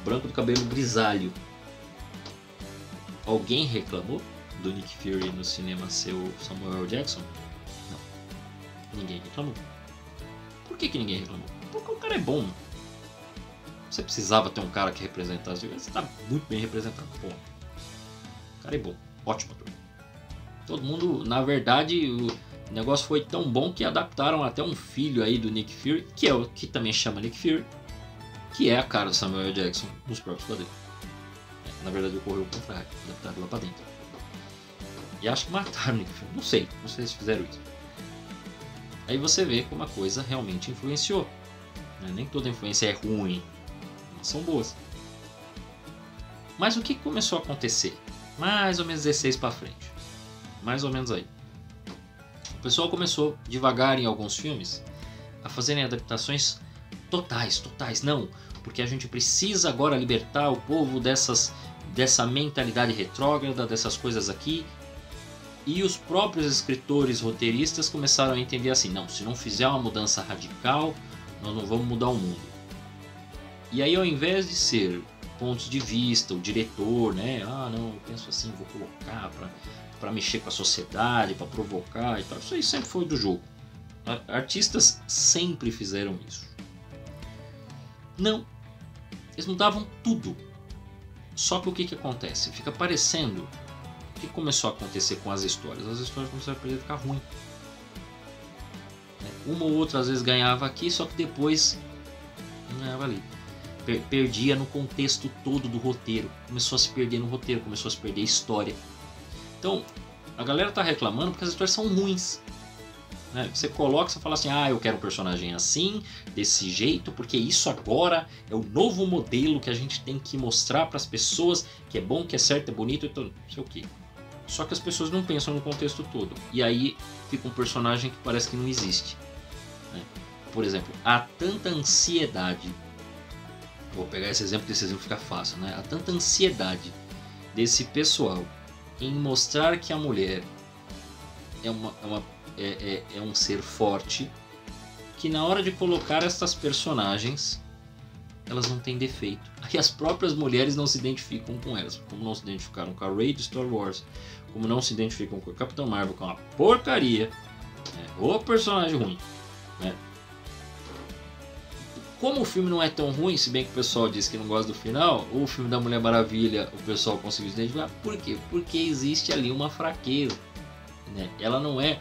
branco do cabelo grisalho. Alguém reclamou do Nick Fury no cinema ser o Samuel L. Jackson? Não. Ninguém reclamou. Por que ninguém reclamou? Porque o cara é bom. Você precisava ter um cara que representasse. Você tá muito bem representado. Pô. O cara é bom. Ótimo ator. Todo mundo, na verdade, o negócio foi tão bom que adaptaram até um filho aí do Nick Fury, que é o que também chama Nick Fury, que é a cara do Samuel L. Jackson nos próprios quadrinhos. Na verdade ocorreu o contrário, adaptaram lá pra dentro. E acho que mataram o Nick Fury, não sei se fizeram isso. Aí você vê como a coisa realmente influenciou. Nem toda influência é ruim, são boas. Mas o que começou a acontecer? Mais ou menos 16 pra frente. Mais ou menos aí. O pessoal começou devagar em alguns filmes a fazerem adaptações totais. Não, porque a gente precisa agora libertar o povo dessa mentalidade retrógrada, dessas coisas aqui. E os próprios escritores roteiristas começaram a entender assim, não, se não fizer uma mudança radical, nós não vamos mudar o mundo. E aí, ao invés de ser pontos de vista, o diretor, né, não, eu penso assim, vou colocar para mexer com a sociedade, para provocar e tal, isso aí sempre foi do jogo. Artistas sempre fizeram isso. Não, eles mudavam tudo. Só que o que acontece? Fica parecendo. O que começou a acontecer com as histórias? As histórias começaram a ficar ruim. Uma ou outra às vezes ganhava aqui, só que depois não ganhava ali. Perdia no contexto todo do roteiro. Começou a se perder no roteiro, começou a se perder a história. Então, a galera tá reclamando porque as histórias são ruins. Você coloca, você fala assim, eu quero um personagem assim, desse jeito, porque isso agora é o novo modelo que a gente tem que mostrar para as pessoas, que é bom, que é certo, é bonito, então, não sei o que. Só que as pessoas não pensam no contexto todo. E aí fica um personagem que parece que não existe. Por exemplo, há tanta ansiedade. Vou pegar esse exemplo, porque esse exemplo fica fácil. Há tanta ansiedade desse pessoal em mostrar que a mulher é um ser forte, que na hora de colocar essas personagens, elas não têm defeito. Aí as próprias mulheres não se identificam com elas, como não se identificaram com a Rey de Star Wars, como não se identificam com a Capitã Marvel, que é uma porcaria, ou personagem ruim. Como o filme não é tão ruim, se bem que o pessoal diz que não gosta do final, ou o filme da Mulher Maravilha, o pessoal conseguiu se identificar, por quê? Porque existe ali uma fraqueza. Ela não é...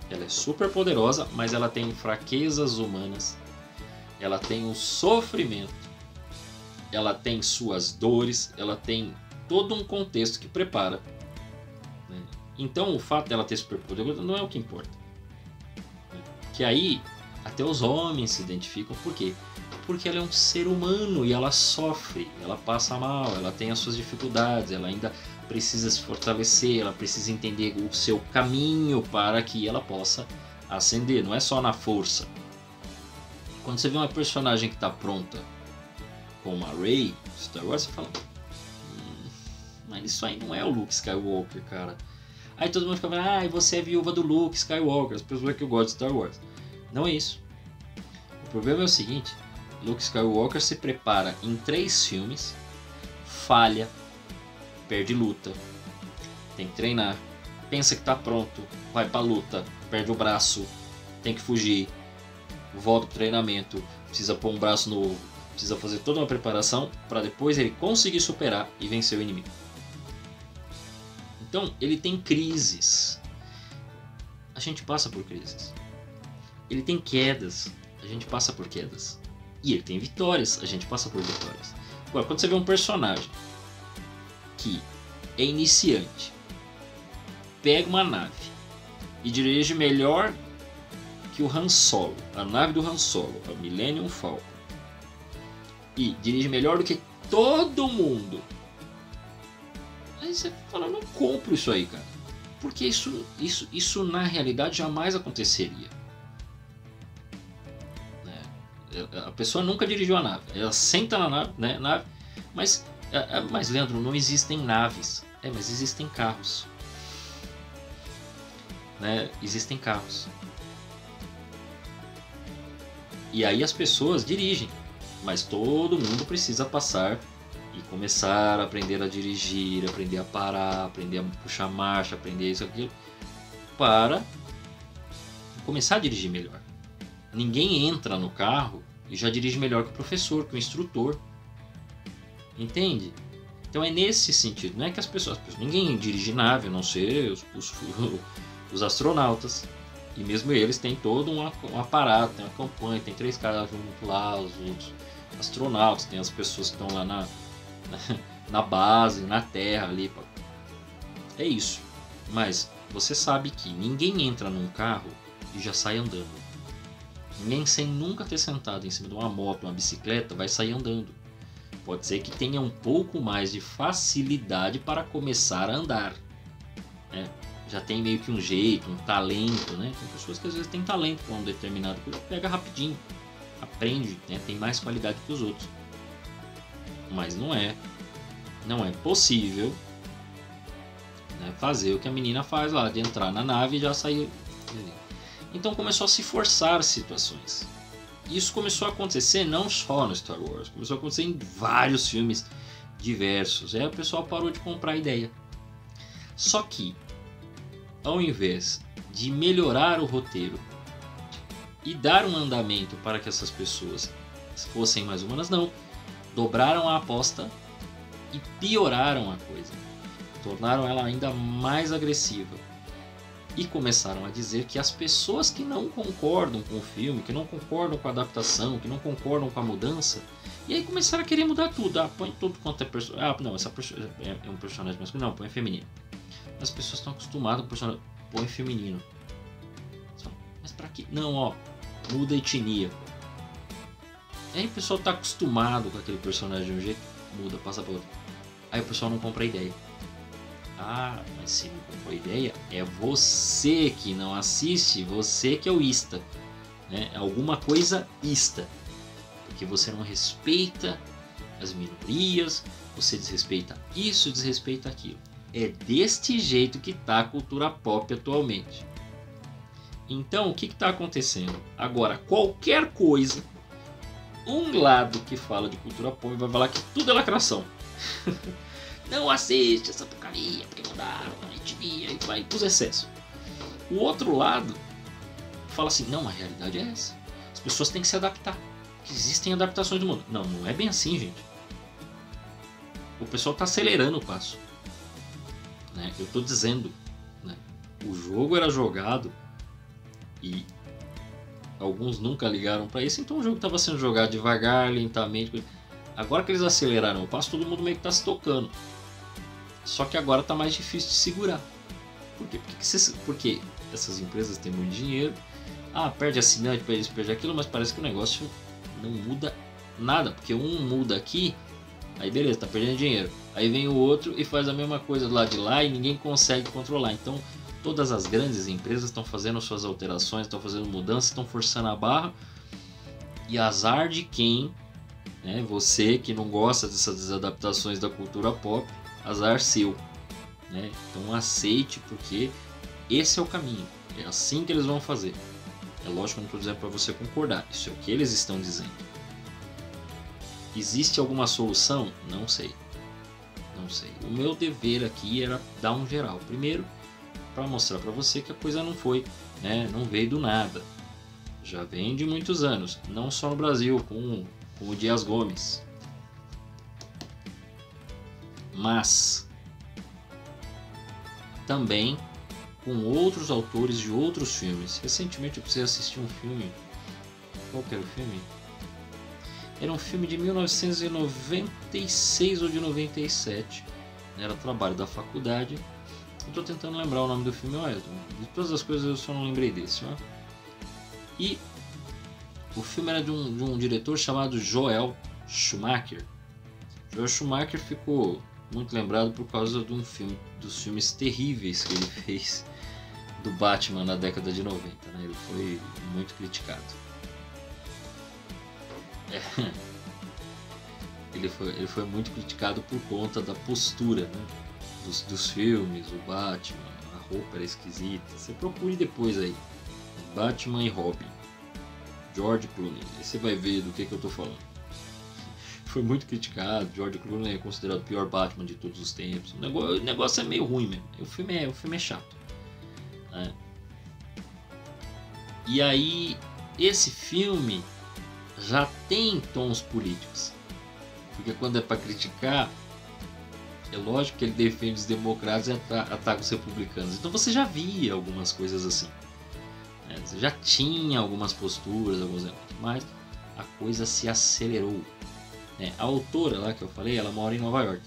Ela é super poderosa, mas ela tem fraquezas humanas. Ela tem um sofrimento. Ela tem suas dores. Ela tem todo um contexto que prepara. Então o fato dela ter superpoder não é o que importa. Que aí até os homens se identificam. Por quê? Porque ela é um ser humano e ela sofre. Ela passa mal. Ela tem as suas dificuldades. Ela ainda precisa se fortalecer, ela precisa entender o seu caminho para que ela possa ascender, não é só na força. Quando você vê uma personagem que está pronta, como a Rey, Star Wars, você fala, mas isso aí não é o Luke Skywalker, cara. Aí todo mundo fica falando, e você é viúva do Luke Skywalker, as pessoas que eu gosto de Star Wars. Não é isso. O problema é o seguinte, Luke Skywalker se prepara em 3 filmes, falha, perde luta, tem que treinar, pensa que tá pronto, vai pra luta, perde o braço, tem que fugir, volta pro treinamento, precisa pôr um braço novo, precisa fazer toda uma preparação para depois ele conseguir superar e vencer o inimigo. Então ele tem crises, a gente passa por crises, ele tem quedas, a gente passa por quedas, e ele tem vitórias, a gente passa por vitórias. Agora, quando você vê um personagem que é iniciante, pega uma nave e dirige melhor que o Han Solo, a nave do Han Solo, a Millennium Falcon, e dirige melhor do que todo mundo, aí você fala, não compro isso aí, cara, porque isso na realidade jamais aconteceria. A pessoa nunca dirigiu a nave, ela senta na nave, mas Leandro, não existem naves. Mas existem carros. Existem carros. E aí as pessoas dirigem. Mas todo mundo precisa passar e começar a aprender a dirigir, aprender a parar, aprender a puxar marcha, aprender isso, aquilo, para começar a dirigir melhor. Ninguém entra no carro e já dirige melhor que o professor, que o instrutor. Entende? Então é nesse sentido. Não é que as pessoas ninguém dirige nave, a não ser os astronautas. E mesmo eles têm todo um aparato, tem uma campanha, tem 3 caras junto lá, os outros astronautas, tem as pessoas que estão lá na base, na Terra ali. É isso. Mas você sabe que ninguém entra num carro e já sai andando. Ninguém, sem nunca ter sentado em cima de uma moto, uma bicicleta, vai sair andando. Pode ser que tenha um pouco mais de facilidade para começar a andar. Já tem meio que um jeito, um talento, né? Tem pessoas que às vezes têm talento para um determinado coisa, pega rapidinho, aprende, né? Tem mais qualidade que os outros. Mas não é possível, né, fazer o que a menina faz lá, de entrar na nave e já sair. Então começou a se forçar situações. Isso começou a acontecer não só no Star Wars, começou a acontecer em vários filmes diversos. Aí o pessoal parou de comprar a ideia. Só que, ao invés de melhorar o roteiro e dar um andamento para que essas pessoas fossem mais humanas, não. Dobraram a aposta e pioraram a coisa. Tornaram ela ainda mais agressiva. E começaram a dizer que as pessoas que não concordam com o filme, que não concordam com a adaptação, que não concordam com a mudança, e aí começaram a querer mudar tudo. Ah, põe tudo quanto é personagem. Ah, não, essa é um personagem masculino. Não, põe feminino. As pessoas estão acostumadas com o personagem. Põe feminino. Mas pra quê? Não, ó, muda a etnia. E aí o pessoal tá acostumado com aquele personagem de um jeito, muda, passa para outro. Aí o pessoal não compra a ideia. Ah, mas se não comprou a ideia, é você que não assiste, você que é o ista, né? Alguma coisa ista, porque você não respeita as minorias, você desrespeita isso, desrespeita aquilo. É deste jeito que tá a cultura pop atualmente. Então, o que está acontecendo? Agora, qualquer coisa, um lado que fala de cultura pop vai falar que tudo é lacração. Não assiste essa porcaria, porque mudaram a etnia e vai pros excessos. O outro lado fala assim, não, a realidade é essa. As pessoas têm que se adaptar. Existem adaptações do mundo. Não, não é bem assim, gente. O pessoal está acelerando o passo. Né? Eu estou dizendo, né? O jogo era jogado e alguns nunca ligaram para isso, então o jogo estava sendo jogado devagar, lentamente. Agora que eles aceleraram o passo, todo mundo meio que está se tocando. Só que agora está mais difícil de segurar. Por quê? Porque essas empresas têm muito dinheiro. Ah, perde assinante, perde isso, perde aquilo, mas parece que o negócio não muda nada. Porque um muda aqui, aí beleza, tá perdendo dinheiro. Aí vem o outro e faz a mesma coisa do lado de lá e ninguém consegue controlar. Então todas as grandes empresas estão fazendo suas alterações, estão fazendo mudanças, estão forçando a barra. E azar de quem, né, você que não gosta dessas adaptações da cultura pop, azar seu, né? Então aceite, porque esse é o caminho, é assim que eles vão fazer. É lógico que eu não estou dizendo para você concordar, isso é o que eles estão dizendo. Existe alguma solução? Não sei. Não sei. O meu dever aqui era dar um geral. Primeiro, para mostrar para você que a coisa não foi, né? Não veio do nada. Já vem de muitos anos, não só no Brasil, com o Dias Gomes. Mas também com outros autores de outros filmes. Recentemente eu precisei assistir um filme. Qual que era o filme? Era um filme de 1996 ou de 97. Era trabalho da faculdade. Eu estou tentando lembrar o nome do filme. Olha, de todas as coisas eu só não lembrei desse. Ó. E o filme era de um diretor chamado Joel Schumacher. Joel Schumacher ficou muito lembrado por causa de dos filmes terríveis que ele fez do Batman na década de 90, né? Ele foi muito criticado. Ele foi muito criticado por conta da postura, né? dos filmes, o Batman, a roupa era esquisita. Você procure depois aí, Batman e Robin, George Clooney, aí você vai ver do que eu tô falando. foi muito criticado. George Clooney é considerado o pior Batman de todos os tempos. O negócio é meio ruim mesmo. O filme é chato, né? E aí, esse filme já tem tons políticos. Porque quando é para criticar, é lógico que ele defende os democratas e ataca os republicanos. Então você já via algumas coisas assim, né? Você já tinha algumas posturas, mas a coisa se acelerou, né? A autora lá que eu falei, ela mora em Nova York.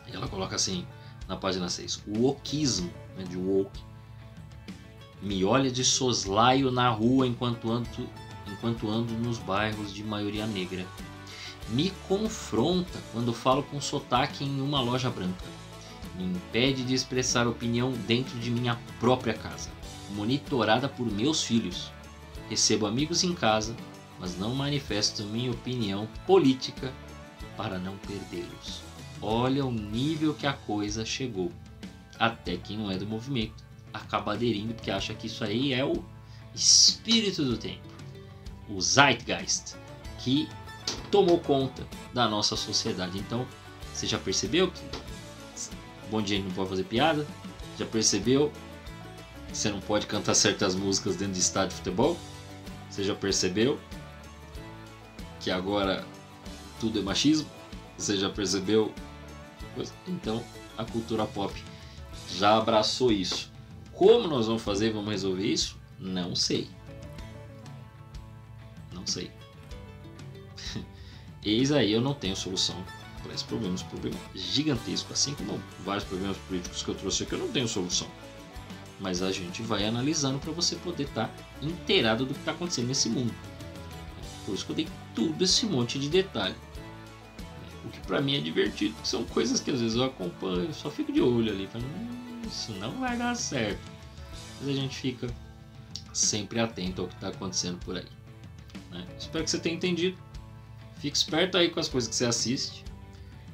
E ela coloca assim na página 6: o wokeismo, né, de woke, me olha de soslaio na rua enquanto ando nos bairros de maioria negra. Me confronta quando falo com sotaque em uma loja branca. Me impede de expressar opinião dentro de minha própria casa, monitorada por meus filhos. Recebo amigos em casa, mas não manifesto minha opinião política para não perdê-los. Olha o nível que a coisa chegou. Até quem não é do movimento acaba aderindo porque acha que isso aí é o espírito do tempo, o Zeitgeist, que tomou conta da nossa sociedade. Então, você já percebeu que Bom Dia não pode fazer piada? Já percebeu que você não pode cantar certas músicas dentro de estádio de futebol? Você já percebeu que agora tudo é machismo? Você já percebeu? Então, a cultura pop já abraçou isso. Como nós vamos fazer, vamos resolver isso? Não sei. Não sei. Eis aí, eu não tenho solução para esse problema. Esse problema gigantesco, assim como vários problemas políticos que eu trouxe aqui, eu não tenho solução. Mas a gente vai analisando para você poder estar inteirado do que está acontecendo nesse mundo. Por isso que eu dei tudo esse monte de detalhe. O que para mim é divertido, porque são coisas que às vezes eu acompanho, só fico de olho ali, falando, isso não vai dar certo. Mas a gente fica sempre atento ao que está acontecendo por aí, né? Espero que você tenha entendido. Fique esperto aí com as coisas que você assiste,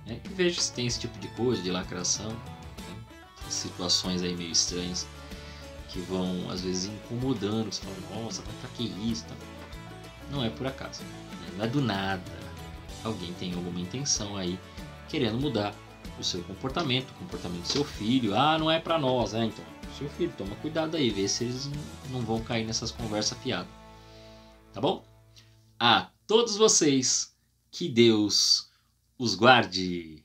né? E veja se tem esse tipo de coisa, de lacração, né? Situações aí meio estranhas que vão às vezes incomodando. Você fala, nossa, mas pra que isso? Não é por acaso, né? Não é do nada. Alguém tem alguma intenção aí querendo mudar o seu comportamento, o comportamento do seu filho. Ah, não é pra nós, né? Então, seu filho, toma cuidado aí, vê se eles não vão cair nessas conversas fiadas. Tá bom? A todos vocês, que Deus os guarde.